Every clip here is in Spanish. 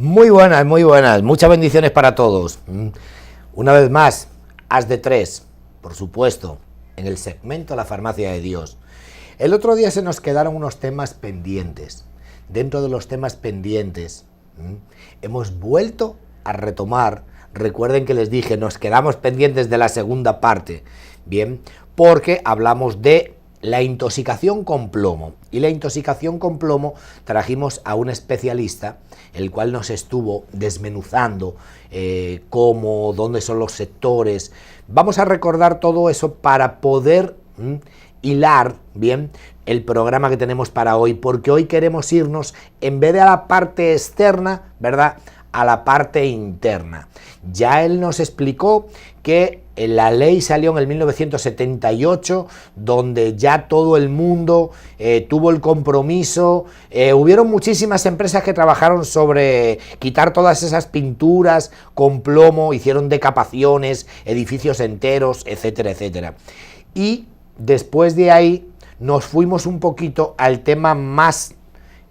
Muy buenas, muy buenas. Muchas bendiciones para todos. Una vez más, As de Tres, por supuesto, en el segmento La Farmacia de Dios. El otro día se nos quedaron unos temas pendientes. Dentro de los temas pendientes, hemos vuelto a retomar. Recuerden que les dije, nos quedamos pendientes de la segunda parte. Bien, porque hablamos de la intoxicación con plomo. Y la intoxicación con plomo trajimos a un especialista, el cual nos estuvo desmenuzando cómo, dónde son los sectores. Vamos a recordar todo eso para poder hilar bien el programa que tenemos para hoy, porque hoy queremos irnos, en vez de a la parte externa, ¿verdad?, a la parte interna. Ya él nos explicó que la ley salió en el 1978, donde ya todo el mundo tuvo el compromiso. Hubieron muchísimas empresas que trabajaron sobre quitar todas esas pinturas con plomo, hicieron decapaciones, edificios enteros, etcétera, etcétera. Y después de ahí nos fuimos un poquito al tema más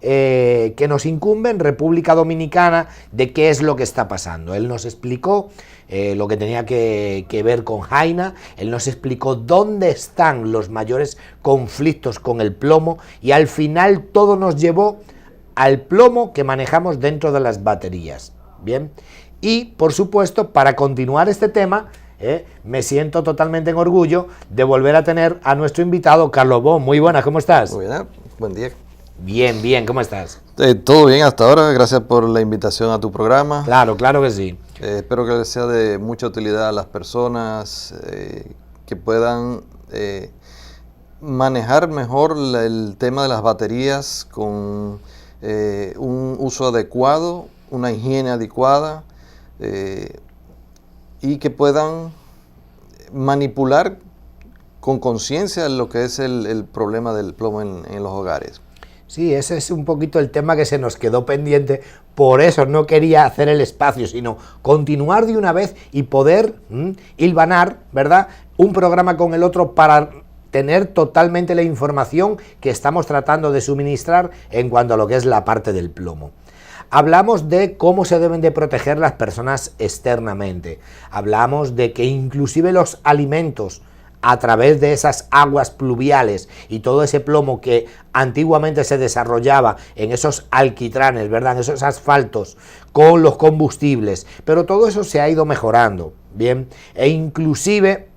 que nos incumbe en República Dominicana, de qué es lo que está pasando. Él nos explicó lo que tenía que ver con Jaina, él nos explicó dónde están los mayores conflictos con el plomo, y al final todo nos llevó al plomo que manejamos dentro de las baterías. Bien, y por supuesto, para continuar este tema, me siento totalmente en orgullo de volver a tener a nuestro invitado, Carlos Bon. Muy buenas, ¿cómo estás? Muy bien, buen día. Bien, bien, ¿cómo estás? Todo bien hasta ahora, gracias por la invitación a tu programa. Claro, claro que sí. Espero que sea de mucha utilidad a las personas, que puedan manejar mejor el tema de las baterías con un uso adecuado, una higiene adecuada, y que puedan manipular con conciencia lo que es el problema del plomo en los hogares. Sí, ese es un poquito el tema que se nos quedó pendiente, por eso no quería hacer el espacio, sino continuar de una vez y poder hilvanar, ¿verdad?, un programa con el otro para tener totalmente la información que estamos tratando de suministrar en cuanto a lo que es la parte del plomo. Hablamos de cómo se deben de proteger las personas externamente, hablamos de que inclusive los alimentos, a través de esas aguas pluviales y todo ese plomo que antiguamente se desarrollaba en esos alquitranes, ¿verdad?, en esos asfaltos con los combustibles, pero todo eso se ha ido mejorando, bien, e inclusive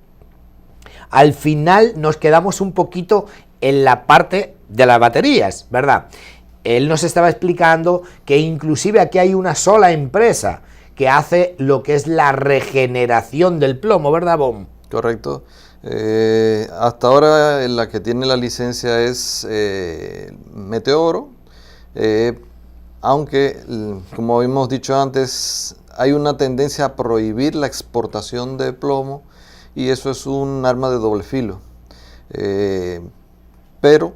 al final nos quedamos un poquito en la parte de las baterías, ¿verdad? Él nos estaba explicando que inclusive aquí hay una sola empresa que hace lo que es la regeneración del plomo, ¿verdad, Bon? Correcto. Hasta ahora la que tiene la licencia es Meteoro, aunque, como hemos dicho antes, hay una tendencia a prohibir la exportación de plomo, y eso es un arma de doble filo. Pero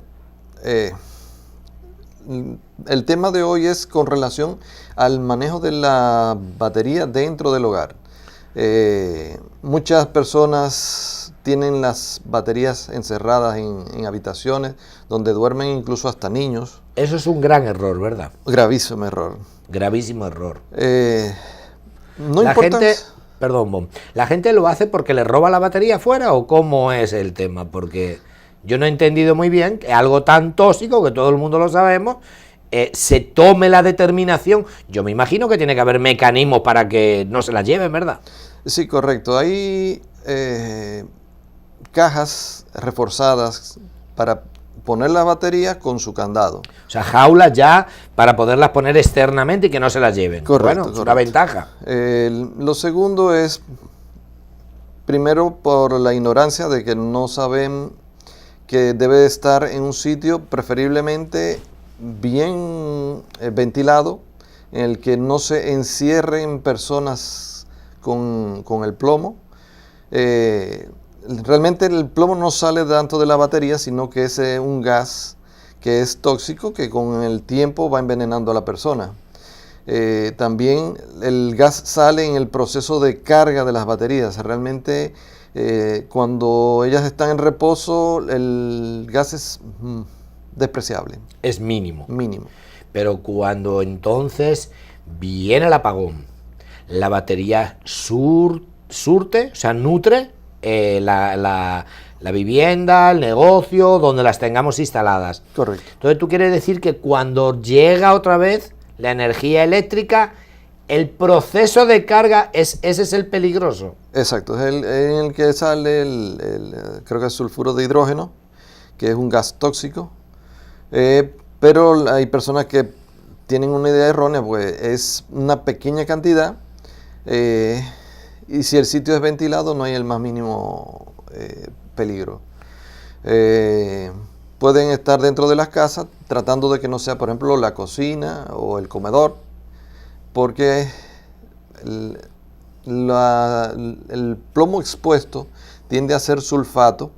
el tema de hoy es con relación al manejo de la batería dentro del hogar. Muchas personas tienen las baterías encerradas en habitaciones donde duermen incluso hasta niños. Eso es un gran error, ¿verdad? Gravísimo error. Gravísimo error. No la importa. Gente, perdón, Bon, ¿la gente lo hace porque le roba la batería afuera o cómo es el tema? Porque yo no he entendido muy bien que algo tan tóxico, que todo el mundo lo sabemos, se tome la determinación. Yo me imagino que tiene que haber mecanismos para que no se la lleven, ¿verdad? Sí, correcto. Hay cajas reforzadas para poner la batería con su candado. O sea, jaulas ya para poderlas poner externamente y que no se las lleven. Correcto, Bueno, es una ventaja. Lo segundo es, primero, por la ignorancia de que no saben que debe estar en un sitio preferiblemente bien ventilado, en el que no se encierren personas con el plomo. Realmente el plomo no sale tanto de la batería, sino que es un gas que es tóxico, que con el tiempo va envenenando a la persona. También el gas sale en el proceso de carga de las baterías. Realmente cuando ellas están en reposo, el gas es despreciable. Es mínimo. Mínimo. Pero cuando entonces viene el apagón, la batería surte, o sea, nutre la vivienda, el negocio, donde las tengamos instaladas. Correcto. Entonces tú quieres decir que cuando llega otra vez la energía eléctrica, el proceso de carga, ese es el peligroso. Exacto, es en el que sale creo que es sulfuro de hidrógeno, que es un gas tóxico, pero hay personas que tienen una idea errónea, pues es una pequeña cantidad, y si el sitio es ventilado no hay el más mínimo peligro. Pueden estar dentro de las casas tratando de que no sea, por ejemplo, la cocina o el comedor, porque el plomo expuesto tiende a ser sulfato.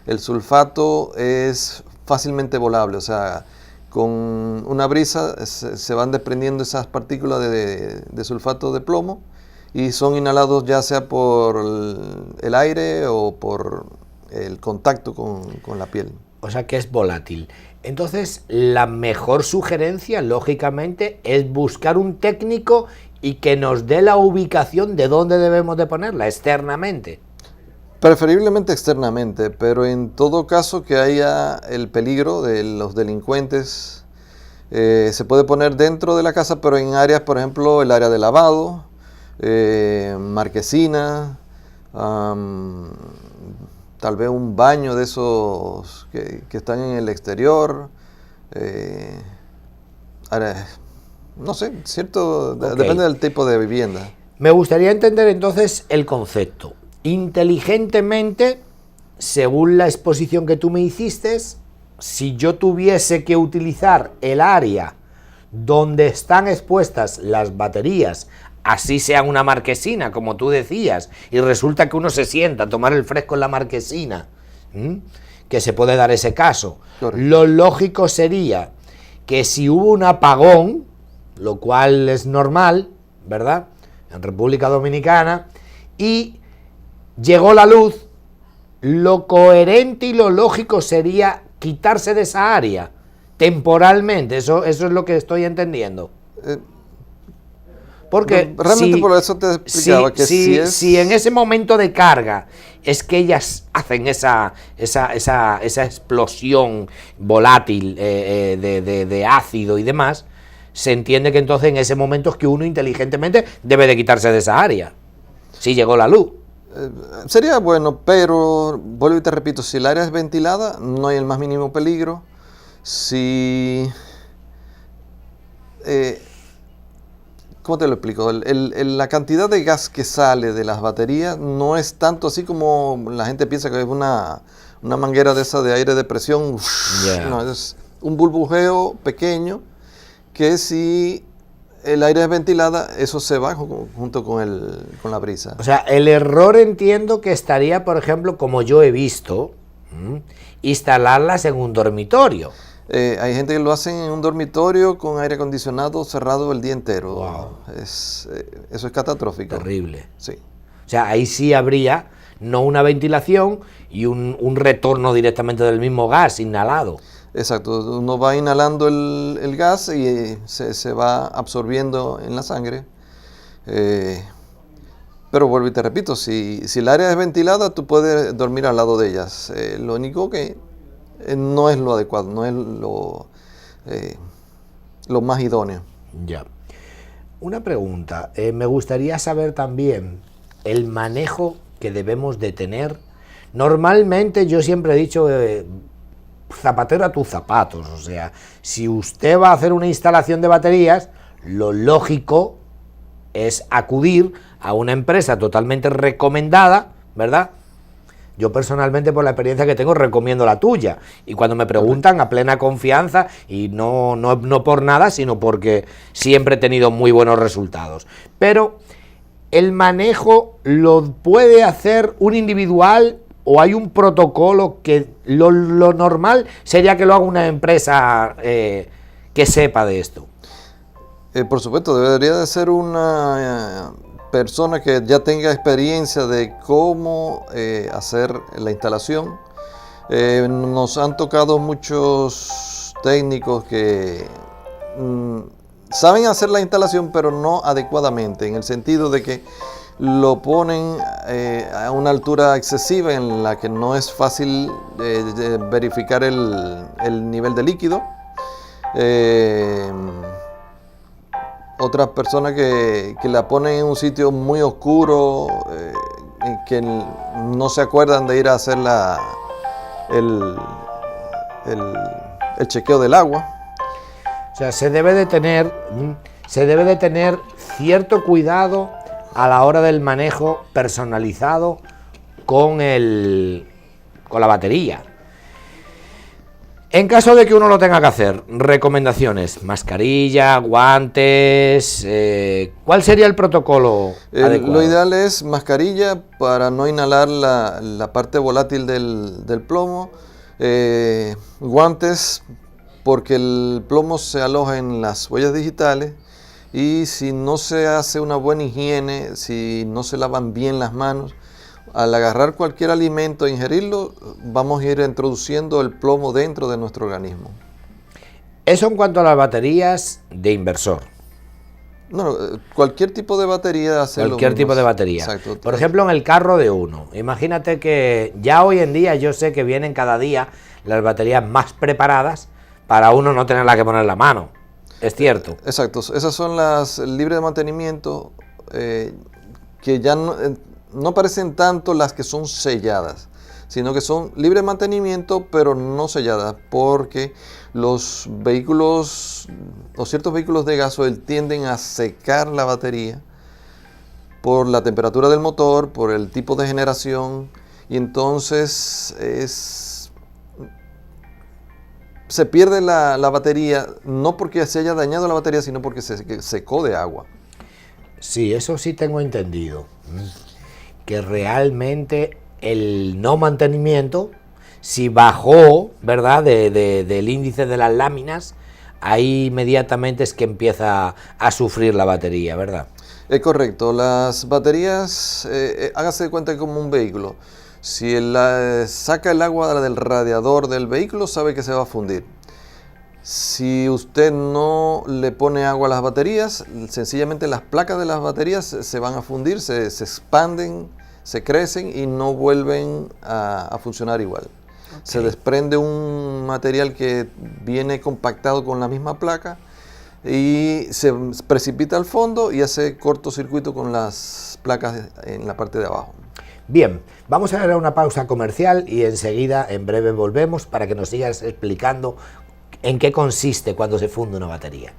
El sulfato es fácilmente volable, o sea, con una brisa se van desprendiendo esas partículas de sulfato de plomo y son inhalados ya sea por el aire o por el contacto con la piel. O sea que es volátil. Entonces, la mejor sugerencia, lógicamente, es buscar un técnico y que nos dé la ubicación de dónde debemos de ponerla, externamente. Preferiblemente externamente, pero en todo caso que haya el peligro de los delincuentes, se puede poner dentro de la casa, pero en áreas, por ejemplo, el área de lavado, marquesina, tal vez un baño de esos que están en el exterior, no sé, cierto, Okay. Depende del tipo de vivienda. Me gustaría entender entonces el concepto. Inteligentemente, según la exposición que tú me hiciste, si yo tuviese que utilizar el área donde están expuestas las baterías, así sea una marquesina, como tú decías, y resulta que uno se sienta a tomar el fresco en la marquesina, que se puede dar ese caso. Correcto. Lo lógico sería que si hubo un apagón, lo cual es normal, ¿verdad?, en República Dominicana, y llegó la luz, lo coherente y lo lógico sería quitarse de esa área temporalmente. Eso es lo que estoy entendiendo. Porque realmente por eso te explicaba que si en ese momento de carga es que ellas hacen esa explosión volátil de ácido y demás, se entiende que entonces en ese momento es que uno inteligentemente debe de quitarse de esa área, si llegó la luz. Sería bueno, pero vuelvo y te repito, si el área es ventilada, no hay el más mínimo peligro. Si... ¿cómo te lo explico? La cantidad de gas que sale de las baterías no es tanto así como la gente piensa que es una manguera de esa de aire de presión. Yeah. No, es un burbujeo pequeño que si el aire es ventilada, eso se va junto con la brisa. O sea, el error entiendo que estaría, por ejemplo, como yo he visto, instalarlas en un dormitorio. Hay gente que lo hace en un dormitorio con aire acondicionado cerrado el día entero. Wow. Eso es catastrófico. Terrible. Sí. O sea, ahí sí habría no una ventilación y un retorno directamente del mismo gas inhalado. Exacto, uno va inhalando el gas y se va absorbiendo en la sangre. Pero vuelvo y te repito, si el área es ventilada, tú puedes dormir al lado de ellas. Lo único que no es lo adecuado, no es lo más idóneo. Ya. Una pregunta, me gustaría saber también el manejo que debemos de tener. Normalmente yo siempre he dicho, zapatero a tus zapatos, o sea, si usted va a hacer una instalación de baterías, lo lógico es acudir a una empresa totalmente recomendada, ¿verdad? Yo personalmente, por la experiencia que tengo, recomiendo la tuya. Y cuando me preguntan, a plena confianza, y no por nada, sino porque siempre he tenido muy buenos resultados. Pero el manejo lo puede hacer un individual, o hay un protocolo que lo normal sería que lo haga una empresa que sepa de esto. Por supuesto, debería de ser una persona que ya tenga experiencia de cómo hacer la instalación. Nos han tocado muchos técnicos que saben hacer la instalación, pero no adecuadamente, en el sentido de que lo ponen a una altura excesiva en la que no es fácil verificar el nivel de líquido. Otras personas que la ponen en un sitio muy oscuro, que no se acuerdan de ir a hacer el chequeo del agua. O sea, se debe de tener cierto cuidado a la hora del manejo personalizado con la batería. En caso de que uno lo tenga que hacer, recomendaciones: mascarilla, guantes, ¿cuál sería el protocolo adecuado? Lo ideal es mascarilla para no inhalar la parte volátil del plomo, guantes porque el plomo se aloja en las huellas digitales, y si no se hace una buena higiene, si no se lavan bien las manos, al agarrar cualquier alimento e ingerirlo, vamos a ir introduciendo el plomo dentro de nuestro organismo. Eso en cuanto a las baterías de inversor. No, cualquier tipo de batería hace Cualquier tipo de batería. Exacto. Por ejemplo, en el carro de uno. Imagínate que ya hoy en día yo sé que vienen cada día las baterías más preparadas para uno no tenerla que poner la mano. Es cierto. Exacto. Esas son las libres de mantenimiento, que ya no parecen tanto las que son selladas, sino que son libres de mantenimiento, pero no selladas, porque los vehículos o ciertos vehículos de gasoil tienden a secar la batería por la temperatura del motor, por el tipo de generación, y entonces se pierde la batería, no porque se haya dañado la batería, sino porque se secó de agua. Sí, eso sí tengo entendido. Que realmente el no mantenimiento, si bajó, ¿verdad?, del índice de las láminas, ahí inmediatamente es que empieza a sufrir la batería, ¿verdad? Es correcto. Las baterías, hágase de cuenta como un vehículo. Si saca el agua del radiador del vehículo, sabe que se va a fundir. Si usted no le pone agua a las baterías, sencillamente las placas de las baterías se van a fundir, se expanden, se crecen y no vuelven a funcionar igual. Okay. Se desprende un material que viene compactado con la misma placa y se precipita al fondo y hace cortocircuito con las placas en la parte de abajo. Bien, vamos a dar una pausa comercial y enseguida, en breve, volvemos para que nos sigas explicando en qué consiste cuando se funde una batería.